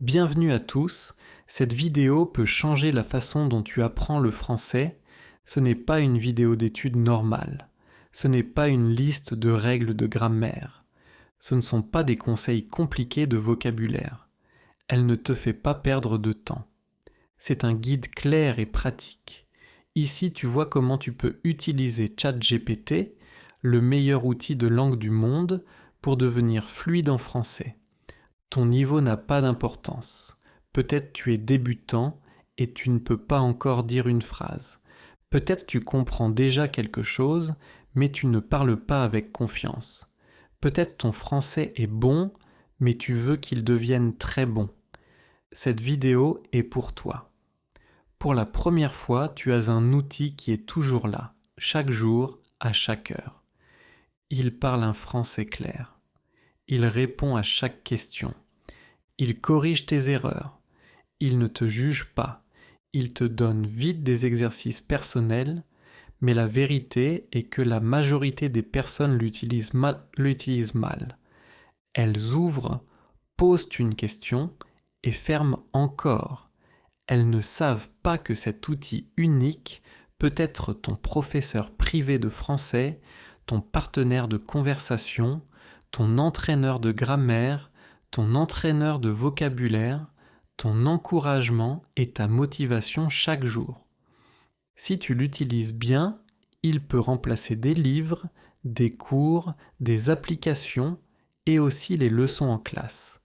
Bienvenue à tous, cette vidéo peut changer la façon dont tu apprends le français. Ce n'est pas une vidéo d'études normale, ce n'est pas une liste de règles de grammaire, ce ne sont pas des conseils compliqués de vocabulaire. Elle ne te fait pas perdre de temps. C'est un guide clair et pratique. Ici, tu vois comment tu peux utiliser ChatGPT, le meilleur outil de langue du monde, pour devenir fluide en français. Ton niveau n'a pas d'importance. Peut-être tu es débutant et tu ne peux pas encore dire une phrase. Peut-être tu comprends déjà quelque chose, mais tu ne parles pas avec confiance. Peut-être ton français est bon, mais tu veux qu'il devienne très bon. Cette vidéo est pour toi. Pour la première fois, tu as un outil qui est toujours là, chaque jour, à chaque heure. Il parle un français clair. Il répond à chaque question. Il corrige tes erreurs. Il ne te juge pas. Il te donne vite des exercices personnels, mais la vérité est que la majorité des personnes l'utilisent mal. Elles ouvrent, posent une question et ferment encore. Elles ne savent pas que cet outil unique peut être ton professeur privé de français, ton partenaire de conversation, ton entraîneur de grammaire, ton entraîneur de vocabulaire, ton encouragement et ta motivation chaque jour. Si tu l'utilises bien, il peut remplacer des livres, des cours, des applications et aussi les leçons en classe.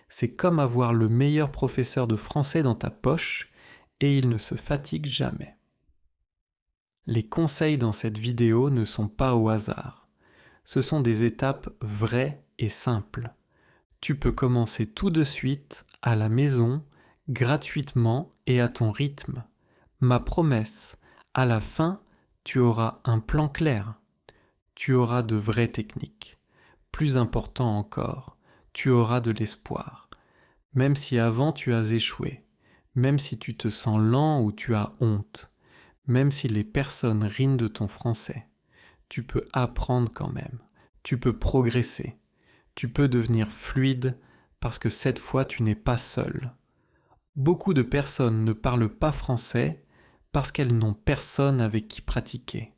C'est comme avoir le meilleur professeur de français dans ta poche et il ne se fatigue jamais. Les conseils dans cette vidéo ne sont pas au hasard. Ce sont des étapes vraies et simples. Tu peux commencer tout de suite, à la maison, gratuitement et à ton rythme. Ma promesse, à la fin, tu auras un plan clair. Tu auras de vraies techniques. Plus important encore, tu auras de l'espoir. Même si avant tu as échoué, même si tu te sens lent ou tu as honte, même si les personnes rient de ton français, tu peux apprendre quand même, tu peux progresser, tu peux devenir fluide parce que cette fois tu n'es pas seul. Beaucoup de personnes ne parlent pas français parce qu'elles n'ont personne avec qui pratiquer.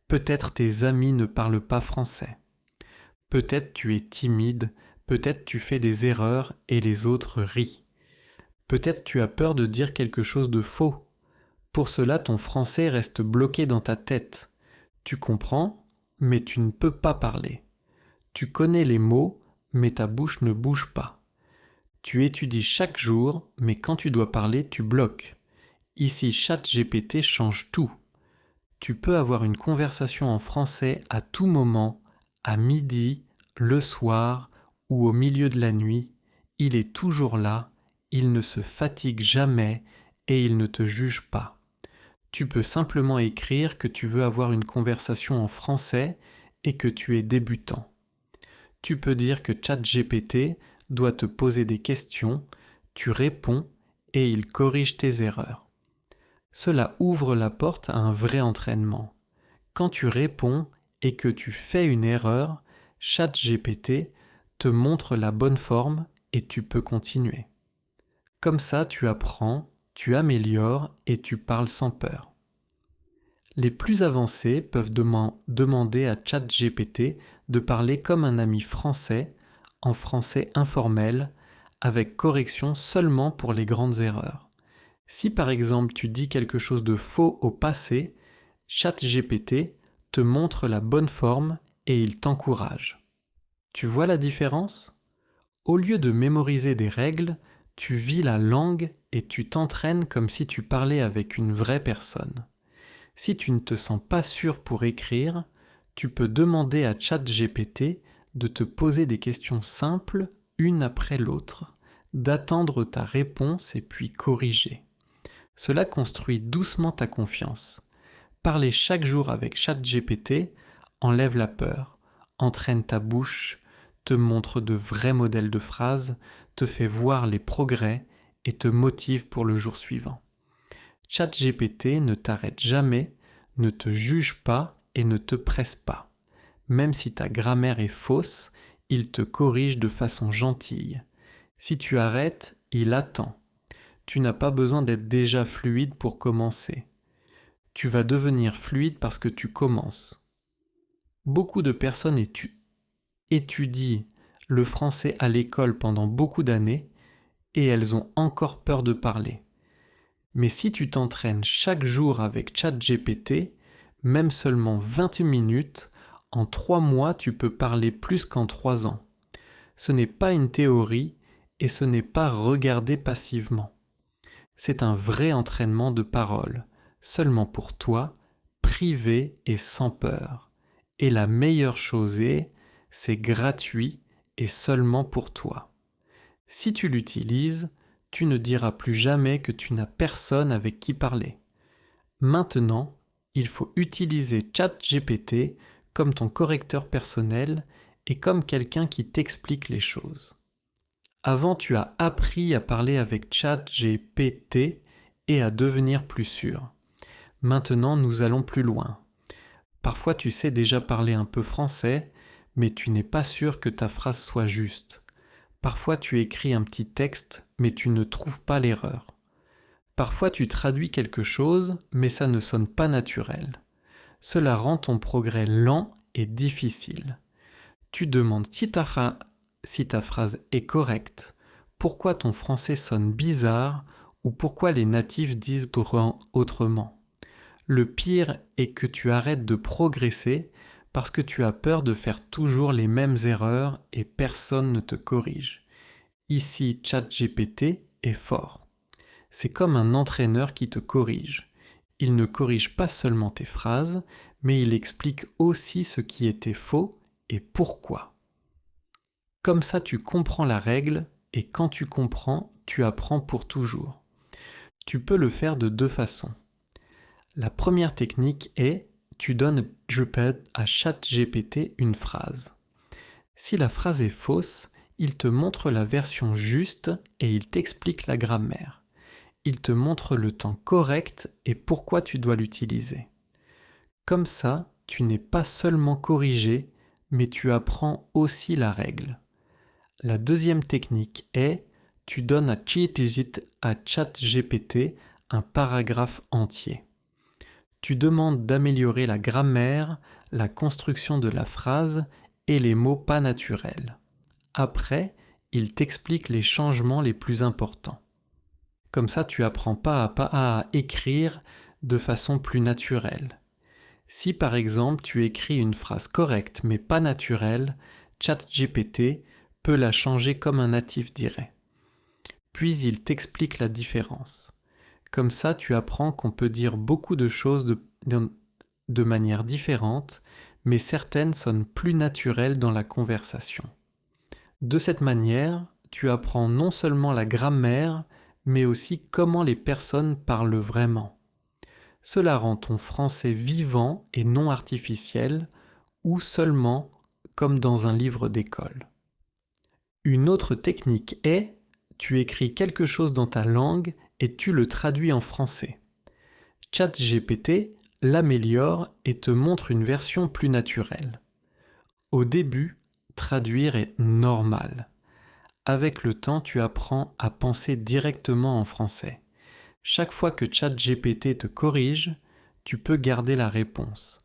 Peut-être tes amis ne parlent pas français. Peut-être tu es timide, peut-être tu fais des erreurs et les autres rient. Peut-être tu as peur de dire quelque chose de faux. Pour cela, ton français reste bloqué dans ta tête. Tu comprends, mais tu ne peux pas parler. Tu connais les mots, mais ta bouche ne bouge pas. Tu étudies chaque jour, mais quand tu dois parler, tu bloques. Ici, ChatGPT change tout. Tu peux avoir une conversation en français à tout moment, à midi, le soir ou au milieu de la nuit. Il est toujours là, il ne se fatigue jamais et il ne te juge pas. Tu peux simplement écrire que tu veux avoir une conversation en français et que tu es débutant. Tu peux dire que ChatGPT doit te poser des questions, tu réponds et il corrige tes erreurs. Cela ouvre la porte à un vrai entraînement. Quand tu réponds et que tu fais une erreur, ChatGPT te montre la bonne forme et tu peux continuer. Comme ça, tu apprends, tu améliores et tu parles sans peur. Les plus avancés peuvent demander à ChatGPT de parler comme un ami français, en français informel, avec correction seulement pour les grandes erreurs. Si par exemple tu dis quelque chose de faux au passé, ChatGPT te montre la bonne forme et il t'encourage. Tu vois la différence ? Au lieu de mémoriser des règles, tu vis la langue et tu t'entraînes comme si tu parlais avec une vraie personne. Si tu ne te sens pas sûr pour écrire, tu peux demander à ChatGPT de te poser des questions simples, une après l'autre, d'attendre ta réponse et puis corriger. Cela construit doucement ta confiance. Parler chaque jour avec ChatGPT enlève la peur, entraîne ta bouche, te montre de vrais modèles de phrases, te fait voir les progrès et te motive pour le jour suivant. ChatGPT ne t'arrête jamais, ne te juge pas et ne te presse pas. Même si ta grammaire est fausse, il te corrige de façon gentille. Si tu arrêtes, il attend. Tu n'as pas besoin d'être déjà fluide pour commencer. Tu vas devenir fluide parce que tu commences. Beaucoup de personnes étudient le français à l'école pendant beaucoup d'années et elles ont encore peur de parler. Mais si tu t'entraînes chaque jour avec ChatGPT, même seulement 28 minutes, en 3 mois tu peux parler plus qu'en 3 ans. Ce n'est pas une théorie et ce n'est pas regarder passivement. C'est un vrai entraînement de parole, seulement pour toi, privé et sans peur. Et la meilleure chose c'est gratuit et seulement pour toi. Si tu l'utilises, tu ne diras plus jamais que tu n'as personne avec qui parler. Maintenant, il faut utiliser ChatGPT comme ton correcteur personnel et comme quelqu'un qui t'explique les choses. Avant, tu as appris à parler avec ChatGPT et à devenir plus sûr. Maintenant, nous allons plus loin. Parfois, tu sais déjà parler un peu français, mais tu n'es pas sûr que ta phrase soit juste. Parfois, tu écris un petit texte, mais tu ne trouves pas l'erreur. Parfois, tu traduis quelque chose, mais ça ne sonne pas naturel. Cela rend ton progrès lent et difficile. Tu demandes si ta phrase est correcte, pourquoi ton français sonne bizarre ou pourquoi les natifs disent autrement. Le pire est que tu arrêtes de progresser parce que tu as peur de faire toujours les mêmes erreurs et personne ne te corrige. Ici, ChatGPT est fort. C'est comme un entraîneur qui te corrige. Il ne corrige pas seulement tes phrases, mais il explique aussi ce qui était faux et pourquoi. Comme ça, tu comprends la règle et quand tu comprends, tu apprends pour toujours. Tu peux le faire de 2 façons. La première technique est, tu donnes à ChatGPT une phrase. Si la phrase est fausse, il te montre la version juste et il t'explique la grammaire. Il te montre le temps correct et pourquoi tu dois l'utiliser. Comme ça, tu n'es pas seulement corrigé, mais tu apprends aussi la règle. La deuxième technique est, tu donnes à ChatGPT un paragraphe entier. Tu demandes d'améliorer la grammaire, la construction de la phrase et les mots pas naturels. Après, il t'explique les changements les plus importants. Comme ça, tu apprends pas à pas à écrire de façon plus naturelle. Si par exemple tu écris une phrase correcte mais pas naturelle, ChatGPT peut la changer comme un natif dirait. Puis il t'explique la différence. Comme ça, tu apprends qu'on peut dire beaucoup de choses de manière différente, mais certaines sonnent plus naturelles dans la conversation. De cette manière, tu apprends non seulement la grammaire, mais aussi comment les personnes parlent vraiment. Cela rend ton français vivant et non artificiel, ou seulement comme dans un livre d'école. Une autre technique est, tu écris quelque chose dans ta langue et tu le traduis en français. ChatGPT l'améliore et te montre une version plus naturelle. Au début, traduire est normal. Avec le temps, tu apprends à penser directement en français. Chaque fois que ChatGPT te corrige, tu peux garder la réponse.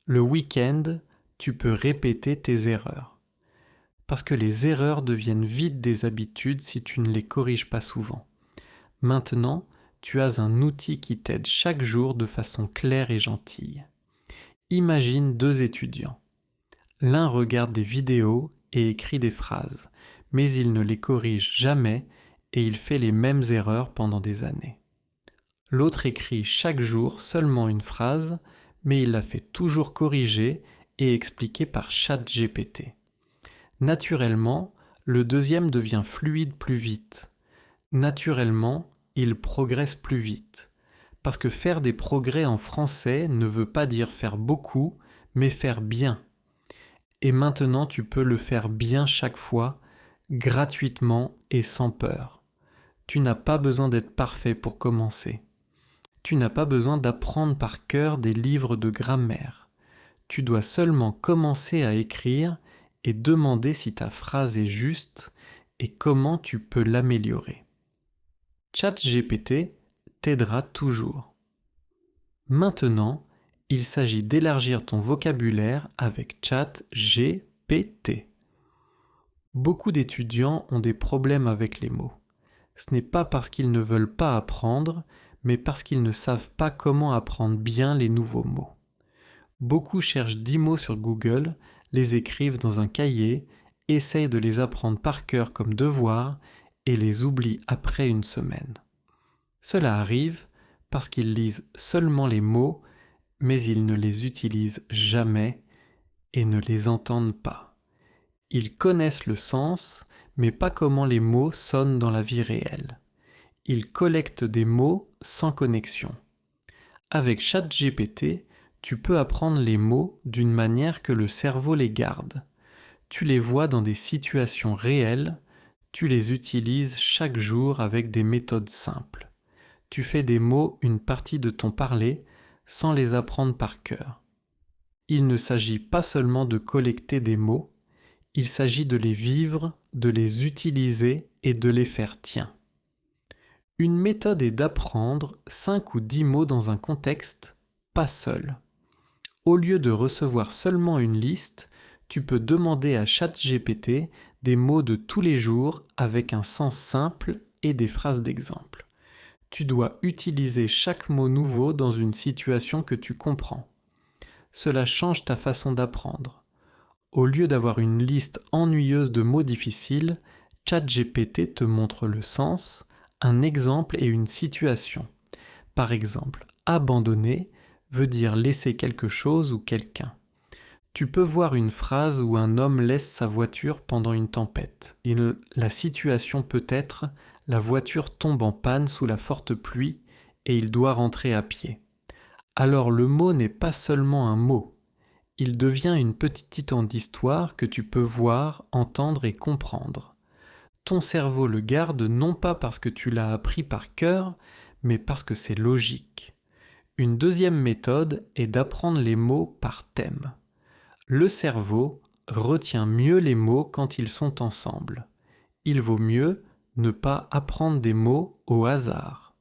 Le week-end, tu peux répéter tes erreurs. Parce que les erreurs deviennent vite des habitudes si tu ne les corriges pas souvent. Maintenant, tu as un outil qui t'aide chaque jour de façon claire et gentille. Imagine 2 étudiants. L'un regarde des vidéos et écrit des phrases, mais il ne les corrige jamais et il fait les mêmes erreurs pendant des années. L'autre écrit chaque jour seulement une phrase, mais il la fait toujours corriger et expliquer par ChatGPT. Naturellement, le deuxième devient fluide plus vite. Naturellement, il progresse plus vite. Parce que faire des progrès en français ne veut pas dire faire beaucoup, mais faire bien. Et maintenant, tu peux le faire bien chaque fois, gratuitement et sans peur. Tu n'as pas besoin d'être parfait pour commencer. Tu n'as pas besoin d'apprendre par cœur des livres de grammaire. Tu dois seulement commencer à écrire et demander si ta phrase est juste et comment tu peux l'améliorer. ChatGPT t'aidera toujours. Maintenant, il s'agit d'élargir ton vocabulaire avec ChatGPT. Beaucoup d'étudiants ont des problèmes avec les mots. Ce n'est pas parce qu'ils ne veulent pas apprendre, mais parce qu'ils ne savent pas comment apprendre bien les nouveaux mots. Beaucoup cherchent 10 mots sur Google, les écrivent dans un cahier, essayent de les apprendre par cœur comme devoir et les oublient après une semaine. Cela arrive parce qu'ils lisent seulement les mots, mais ils ne les utilisent jamais et ne les entendent pas. Ils connaissent le sens, mais pas comment les mots sonnent dans la vie réelle. Ils collectent des mots sans connexion. Avec ChatGPT, tu peux apprendre les mots d'une manière que le cerveau les garde. Tu les vois dans des situations réelles, tu les utilises chaque jour avec des méthodes simples. Tu fais des mots une partie de ton parler sans les apprendre par cœur. Il ne s'agit pas seulement de collecter des mots, il s'agit de les vivre, de les utiliser et de les faire tiens. Une méthode est d'apprendre 5 ou 10 mots dans un contexte, pas seul. Au lieu de recevoir seulement une liste, tu peux demander à ChatGPT des mots de tous les jours avec un sens simple et des phrases d'exemple. Tu dois utiliser chaque mot nouveau dans une situation que tu comprends. Cela change ta façon d'apprendre. Au lieu d'avoir une liste ennuyeuse de mots difficiles, ChatGPT te montre le sens, un exemple et une situation. Par exemple, abandonner veut dire laisser quelque chose ou quelqu'un. Tu peux voir une phrase où un homme laisse sa voiture pendant une tempête. La situation peut être la voiture tombe en panne sous la forte pluie et il doit rentrer à pied. Alors le mot n'est pas seulement un mot. Il devient une petite titan d'histoire que tu peux voir, entendre et comprendre. Ton cerveau le garde non pas parce que tu l'as appris par cœur, mais parce que c'est logique. Une deuxième méthode est d'apprendre les mots par thème. Le cerveau retient mieux les mots quand ils sont ensemble. Il vaut mieux ne pas apprendre des mots au hasard.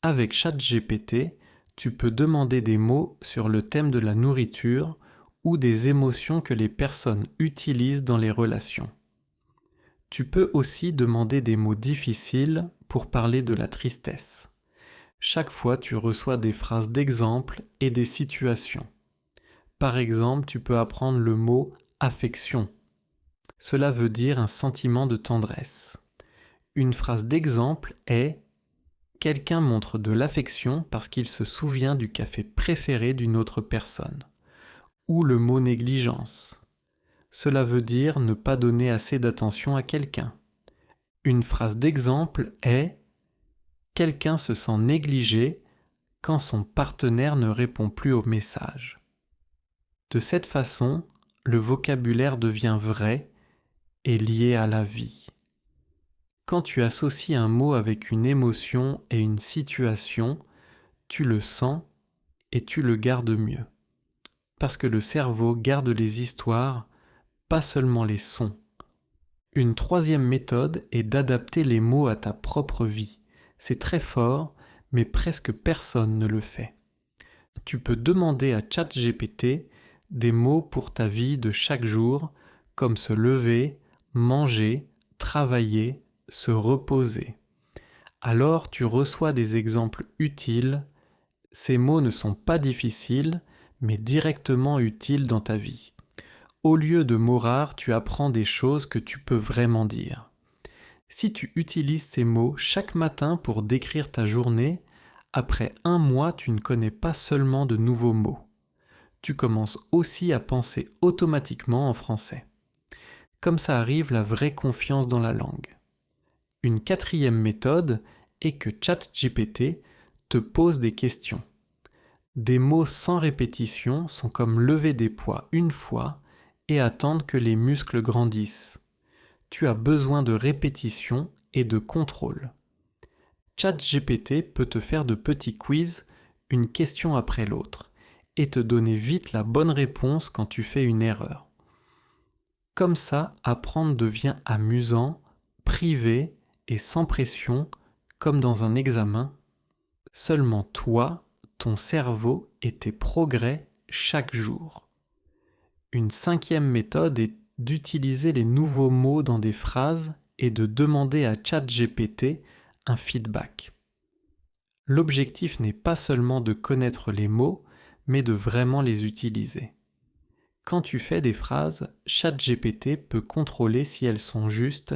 Avec ChatGPT, tu peux demander des mots sur le thème de la nourriture ou des émotions que les personnes utilisent dans les relations. Tu peux aussi demander des mots difficiles pour parler de la tristesse. Chaque fois, tu reçois des phrases d'exemple et des situations. Par exemple, tu peux apprendre le mot affection. Cela veut dire un sentiment de tendresse. Une phrase d'exemple est « Quelqu'un montre de l'affection parce qu'il se souvient du café préféré d'une autre personne » ou le mot négligence. Cela veut dire ne pas donner assez d'attention à quelqu'un. Une phrase d'exemple est « Quelqu'un se sent négligé quand son partenaire ne répond plus au message ». De cette façon, le vocabulaire devient vrai et lié à la vie. Quand tu associes un mot avec une émotion et une situation, tu le sens et tu le gardes mieux. Parce que le cerveau garde les histoires, pas seulement les sons. Une troisième méthode est d'adapter les mots à ta propre vie. C'est très fort, mais presque personne ne le fait. Tu peux demander à ChatGPT des mots pour ta vie de chaque jour, comme se lever, manger, travailler, se reposer. Alors tu reçois des exemples utiles. Ces mots ne sont pas difficiles, mais directement utiles dans ta vie. Au lieu de mots rares, tu apprends des choses que tu peux vraiment dire. Si tu utilises ces mots chaque matin pour décrire ta journée, après 1 mois, tu ne connais pas seulement de nouveaux mots. Tu commences aussi à penser automatiquement en français. Comme ça arrive la vraie confiance dans la langue. Une quatrième méthode est que ChatGPT te pose des questions. Des mots sans répétition sont comme lever des poids une fois et attendre que les muscles grandissent. Tu as besoin de répétition et de contrôle. ChatGPT peut te faire de petits quiz, une question après l'autre, et te donner vite la bonne réponse quand tu fais une erreur. Comme ça, apprendre devient amusant, privé et sans pression, comme dans un examen, seulement toi, ton cerveau et tes progrès chaque jour. Une cinquième méthode est d'utiliser les nouveaux mots dans des phrases et de demander à ChatGPT un feedback. L'objectif n'est pas seulement de connaître les mots, mais de vraiment les utiliser. Quand tu fais des phrases, ChatGPT peut contrôler si elles sont justes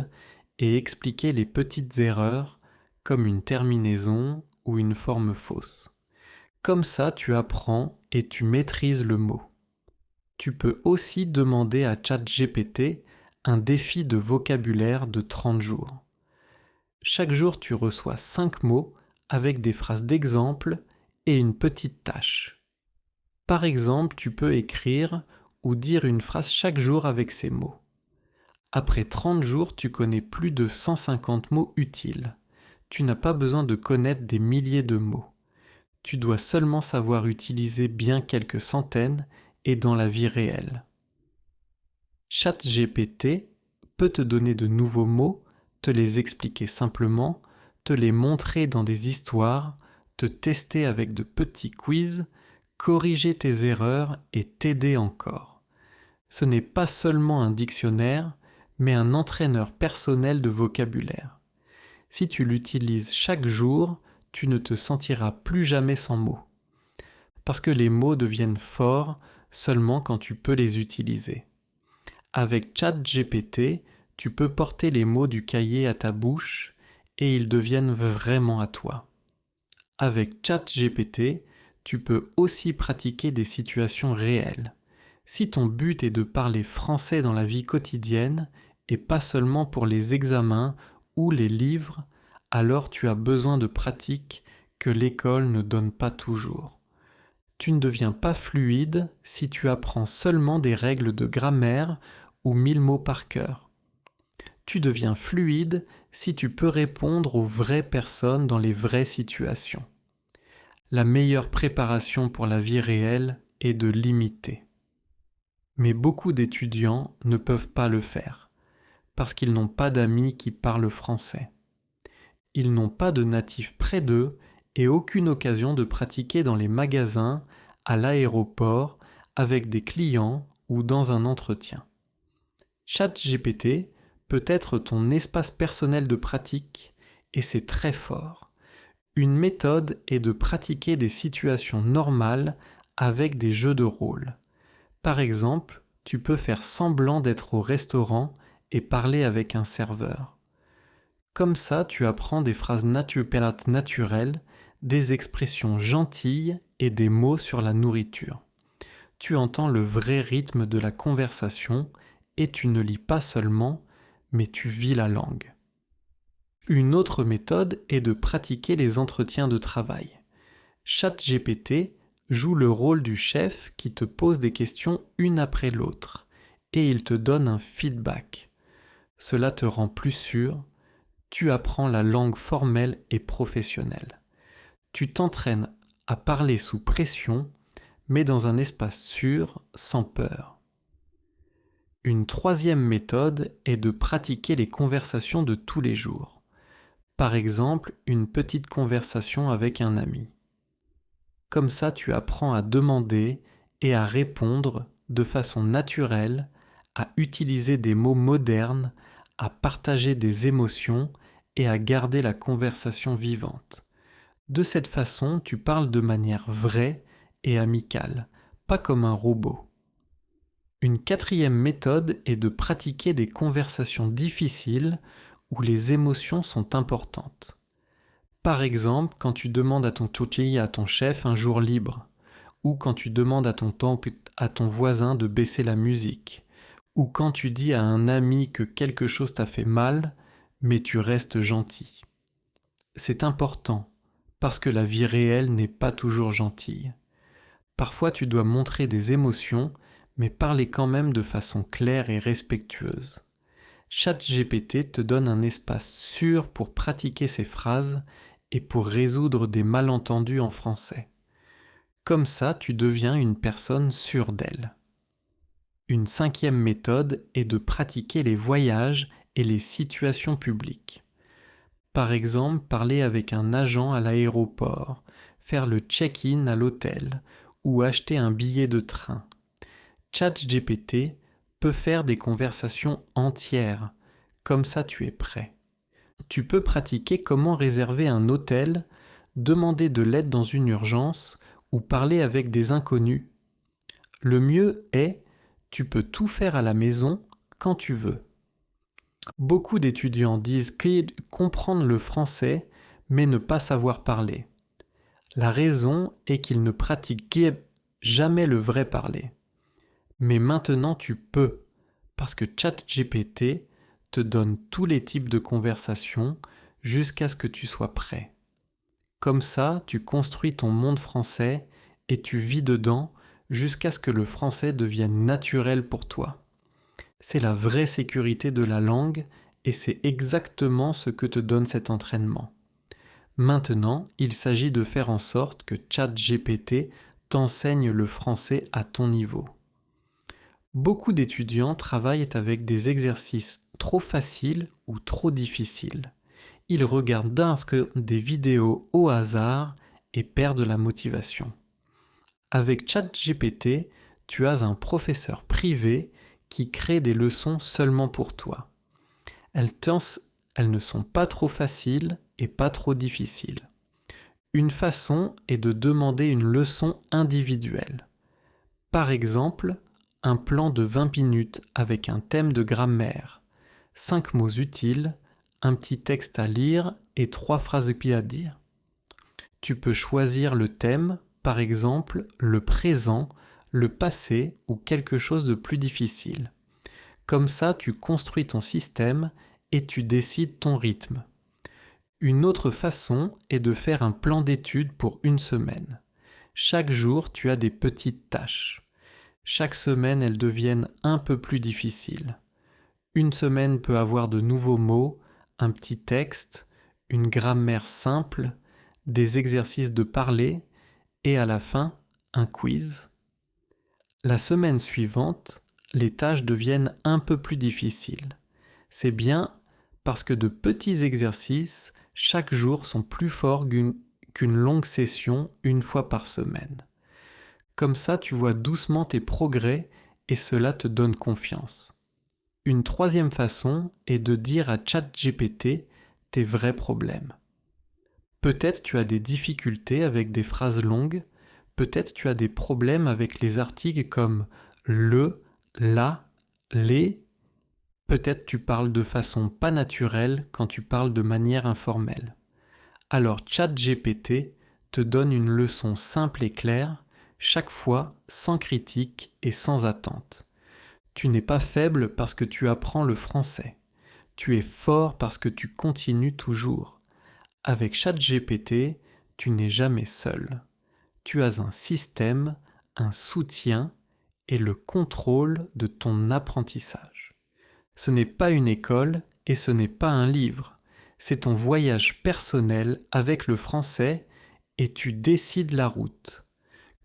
et expliquer les petites erreurs, comme une terminaison ou une forme fausse. Comme ça, tu apprends et tu maîtrises le mot. Tu peux aussi demander à ChatGPT un défi de vocabulaire de 30 jours. Chaque jour, tu reçois 5 mots avec des phrases d'exemple et une petite tâche. Par exemple, tu peux écrire ou dire une phrase chaque jour avec ces mots. Après 30 jours, tu connais plus de 150 mots utiles. Tu n'as pas besoin de connaître des milliers de mots. Tu dois seulement savoir utiliser bien quelques centaines et dans la vie réelle. ChatGPT peut te donner de nouveaux mots, te les expliquer simplement, te les montrer dans des histoires, te tester avec de petits quiz, corriger tes erreurs et t'aider encore. Ce n'est pas seulement un dictionnaire, mais un entraîneur personnel de vocabulaire. Si tu l'utilises chaque jour, tu ne te sentiras plus jamais sans mots. Parce que les mots deviennent forts seulement quand tu peux les utiliser. Avec ChatGPT, tu peux porter les mots du cahier à ta bouche et ils deviennent vraiment à toi. Avec ChatGPT, tu peux aussi pratiquer des situations réelles. Si ton but est de parler français dans la vie quotidienne et pas seulement pour les examens ou les livres, alors tu as besoin de pratiques que l'école ne donne pas toujours. Tu ne deviens pas fluide si tu apprends seulement des règles de grammaire ou 1000 mots par cœur. Tu deviens fluide si tu peux répondre aux vraies personnes dans les vraies situations. La meilleure préparation pour la vie réelle est de l'imiter. Mais beaucoup d'étudiants ne peuvent pas le faire, parce qu'ils n'ont pas d'amis qui parlent français. Ils n'ont pas de natifs près d'eux et aucune occasion de pratiquer dans les magasins, à l'aéroport, avec des clients ou dans un entretien. ChatGPT peut être ton espace personnel de pratique et c'est très fort. Une méthode est de pratiquer des situations normales avec des jeux de rôle. Par exemple, tu peux faire semblant d'être au restaurant et parler avec un serveur. Comme ça, tu apprends des phrases naturelles, des expressions gentilles et des mots sur la nourriture. Tu entends le vrai rythme de la conversation et tu ne lis pas seulement, mais tu vis la langue. Une autre méthode est de pratiquer les entretiens de travail. ChatGPT joue le rôle du chef qui te pose des questions une après l'autre et il te donne un feedback. Cela te rend plus sûr, tu apprends la langue formelle et professionnelle. Tu t'entraînes à parler sous pression, mais dans un espace sûr, sans peur. Une troisième méthode est de pratiquer les conversations de tous les jours. Par exemple, une petite conversation avec un ami. Comme ça, tu apprends à demander et à répondre de façon naturelle, à utiliser des mots modernes, à partager des émotions et à garder la conversation vivante. De cette façon, tu parles de manière vraie et amicale, pas comme un robot. Une quatrième méthode est de pratiquer des conversations difficiles où les émotions sont importantes. Par exemple, quand tu demandes à ton chef un jour libre, ou quand tu demandes à ton voisin de baisser la musique, ou quand tu dis à un ami que quelque chose t'a fait mal, mais tu restes gentil. C'est important, parce que la vie réelle n'est pas toujours gentille. Parfois tu dois montrer des émotions, mais parler quand même de façon claire et respectueuse. ChatGPT te donne un espace sûr pour pratiquer ces phrases et pour résoudre des malentendus en français. Comme ça, tu deviens une personne sûre d'elle. Une cinquième méthode est de pratiquer les voyages et les situations publiques. Par exemple, parler avec un agent à l'aéroport, faire le check-in à l'hôtel ou acheter un billet de train. ChatGPT peut faire des conversations entières, comme ça tu es prêt. Tu peux pratiquer comment réserver un hôtel, demander de l'aide dans une urgence ou parler avec des inconnus. Le mieux est, tu peux tout faire à la maison quand tu veux. Beaucoup d'étudiants disent comprendre le français mais ne pas savoir parler. La raison est qu'ils ne pratiquent jamais le vrai parler. Mais maintenant tu peux, parce que ChatGPT te donne tous les types de conversations jusqu'à ce que tu sois prêt. Comme ça, tu construis ton monde français et tu vis dedans jusqu'à ce que le français devienne naturel pour toi. C'est la vraie sécurité de la langue et c'est exactement ce que te donne cet entraînement. Maintenant, il s'agit de faire en sorte que ChatGPT t'enseigne le français à ton niveau. Beaucoup d'étudiants travaillent avec des exercices trop faciles ou trop difficiles. Ils regardent des vidéos au hasard et perdent la motivation. Avec ChatGPT, tu as un professeur privé qui crée des leçons seulement pour toi. Elles ne sont pas trop faciles et pas trop difficiles. Une façon est de demander une leçon individuelle. Par exemple, un plan de 20 minutes avec un thème de grammaire, 5 mots utiles, un petit texte à lire et 3 phrases à dire. Tu peux choisir le thème, par exemple le présent, le passé ou quelque chose de plus difficile. Comme ça, tu construis ton système et tu décides ton rythme. Une autre façon est de faire un plan d'études pour une semaine. Chaque jour, tu as des petites tâches. Chaque semaine, elles deviennent un peu plus difficiles. Une semaine peut avoir de nouveaux mots, un petit texte, une grammaire simple, des exercices de parler et à la fin, un quiz. La semaine suivante, les tâches deviennent un peu plus difficiles. C'est bien parce que de petits exercices, chaque jour, sont plus forts qu'une longue session une fois par semaine. Comme ça, tu vois doucement tes progrès et cela te donne confiance. Une troisième façon est de dire à ChatGPT tes vrais problèmes. Peut-être tu as des difficultés avec des phrases longues, peut-être tu as des problèmes avec les articles comme le, la, les. Peut-être tu parles de façon pas naturelle quand tu parles de manière informelle. Alors ChatGPT te donne une leçon simple et claire, chaque fois sans critique et sans attente. Tu n'es pas faible parce que tu apprends le français. Tu es fort parce que tu continues toujours. Avec ChatGPT, tu n'es jamais seul. Tu as un système, un soutien et le contrôle de ton apprentissage. Ce n'est pas une école et ce n'est pas un livre. C'est ton voyage personnel avec le français et tu décides la route.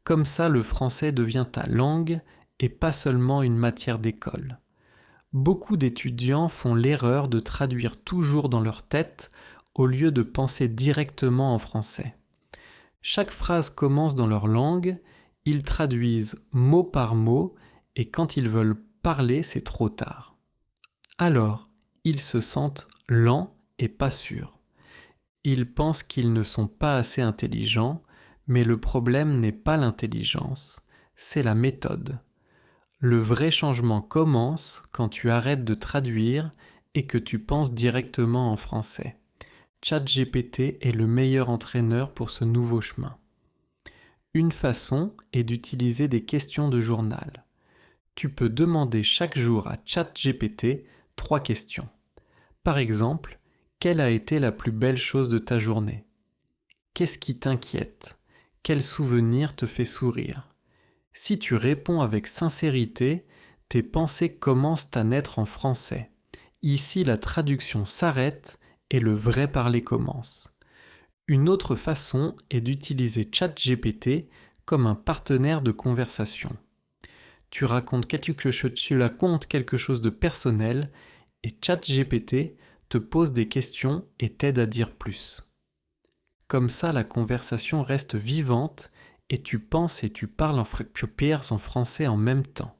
Comme ça, le français devient ta langue et pas seulement une matière d'école. Beaucoup d'étudiants font l'erreur de traduire toujours dans leur tête au lieu de penser directement en français. Chaque phrase commence dans leur langue, ils traduisent mot par mot et quand ils veulent parler, c'est trop tard. Alors, ils se sentent lents et pas sûrs. Ils pensent qu'ils ne sont pas assez intelligents, mais le problème n'est pas l'intelligence, c'est la méthode. Le vrai changement commence quand tu arrêtes de traduire et que tu penses directement en français. ChatGPT est le meilleur entraîneur pour ce nouveau chemin. Une façon est d'utiliser des questions de journal. Tu peux demander chaque jour à ChatGPT 3 questions. Par exemple, quelle a été la plus belle chose de ta journée? Qu'est-ce qui t'inquiète? Quel souvenir te fait sourire? Si tu réponds avec sincérité, tes pensées commencent à naître en français. Ici, la traduction s'arrête et le vrai parler commence. Une autre façon est d'utiliser ChatGPT comme un partenaire de conversation. Tu racontes quelque chose de personnel et ChatGPT te pose des questions et t'aide à dire plus. Comme ça, la conversation reste vivante et tu penses et tu parles en français en même temps.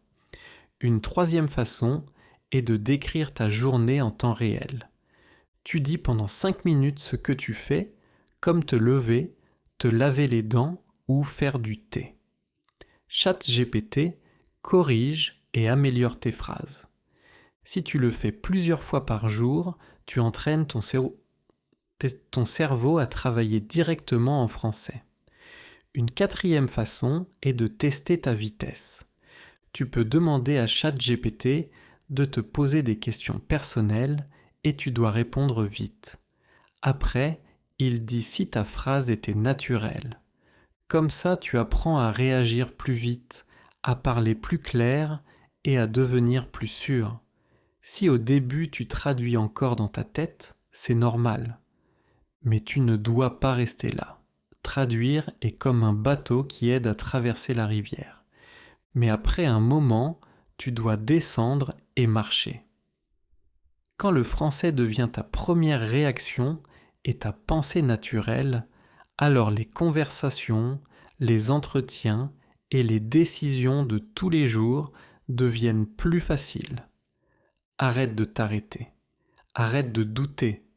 Une troisième façon est de décrire ta journée en temps réel. Tu dis pendant 5 minutes ce que tu fais, comme te lever, te laver les dents ou faire du thé. ChatGPT corrige et améliore tes phrases. Si tu le fais plusieurs fois par jour, tu entraînes ton cerveau à travailler directement en français. Une quatrième façon est de tester ta vitesse. Tu peux demander à ChatGPT de te poser des questions personnelles et tu dois répondre vite. Après, il dit si ta phrase était naturelle. Comme ça, tu apprends à réagir plus vite, à parler plus clair et à devenir plus sûr. Si au début tu traduis encore dans ta tête, c'est normal. Mais tu ne dois pas rester là. Traduire est comme un bateau qui aide à traverser la rivière. Mais après un moment, tu dois descendre et marcher. Quand le français devient ta première réaction et ta pensée naturelle, alors les conversations, les entretiens et les décisions de tous les jours deviennent plus faciles. Arrête de t'arrêter. Arrête de douter.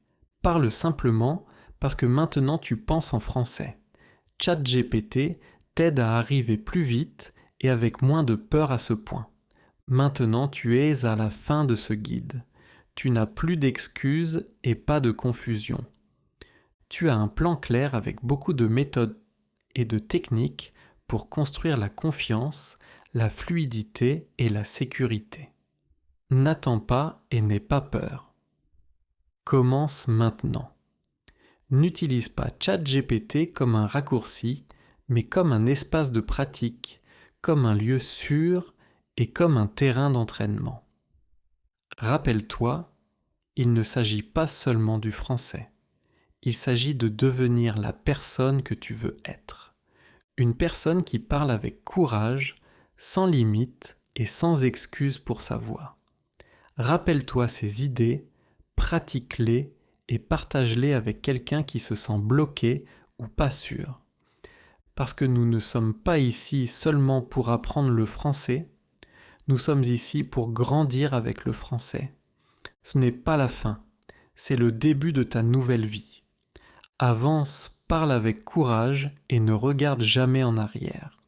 Parle simplement parce que maintenant tu penses en français. ChatGPT t'aide à arriver plus vite et avec moins de peur à ce point. Maintenant tu es à la fin de ce guide. Tu n'as plus d'excuses et pas de confusion. Tu as un plan clair avec beaucoup de méthodes et de techniques pour construire la confiance, la fluidité et la sécurité. N'attends pas et n'aie pas peur. Commence maintenant. N'utilise pas ChatGPT comme un raccourci, mais comme un espace de pratique, comme un lieu sûr et comme un terrain d'entraînement. Rappelle-toi, il ne s'agit pas seulement du français. Il s'agit de devenir la personne que tu veux être. Une personne qui parle avec courage, sans limite et sans excuse pour sa voix. Rappelle-toi ces idées, pratique-les et partage-les avec quelqu'un qui se sent bloqué ou pas sûr. Parce que nous ne sommes pas ici seulement pour apprendre le français, nous sommes ici pour grandir avec le français. Ce n'est pas la fin, c'est le début de ta nouvelle vie. Avance, parle avec courage et ne regarde jamais en arrière.